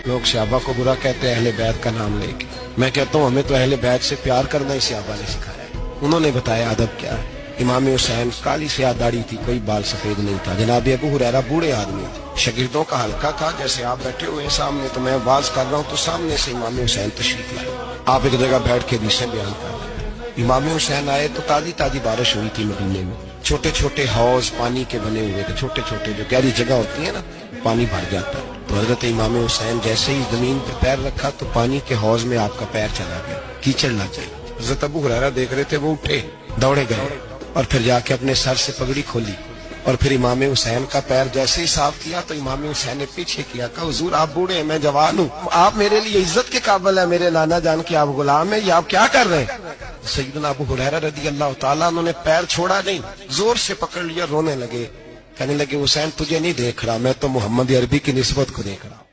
लोग सहाबा को बुरा कहते हैं अहले बैत का नाम लेके। मैं कहता हूँ हमें तो अहले बैत से प्यार करना ही सहाबा ने सिखाया है। उन्होंने बताया अदब क्या है। इमाम हुसैन काली स्याह दाढ़ी थी, कोई बाल सफेद नहीं था। जनाब अबू हुरैरा बूढ़े आदमी थे, शागिर्दों का हल्का था। जैसे आप बैठे हुए सामने, तो मैं बात कर रहा हूँ तो सामने से इमाम हुसैन तशरीफ लाए। आप एक जगह बैठ के हदीसें बयान कर रहे हैं। इमाम हुसैन आए तो ताजी ताजी बारिश हुई थी मदीने में। छोटे छोटे हौज पानी के बने हुए थे, छोटे छोटे जो गहरी जगह होती है ना, पानी भर जाता है। तो हजरत इमाम हुसैन जैसे ही जमीन पर पैर रखा तो पानी के हौज में आपका पैर चला गया, कीचड़ लग गई। हजरत अबू हुरैरा देख रहे थे, वो उठे, दौड़े गए और फिर जाके अपने सर से पगड़ी खोली और फिर इमाम हुसैन का पैर जैसे ही साफ किया तो इमाम हुसैन ने पीछे किया, कहा हुजूर आप बूढ़े हैं, मैं जवान हूँ, आप मेरे लिए इज्जत के काबिल है, मेरे नाना जान के आप गुलाम हैं, ये आप क्या कर रहे हैं। सैयदना अबू हुरैरा रज़ी अल्लाह ताला उन्होंने पैर छोड़ा नहीं, जोर से पकड़ लिया, रोने लगे, कहने लगे हुसैन तुझे नहीं देख रहा, मैं तो मोहम्मद अरबी की निस्बत को देख रहा हूँ।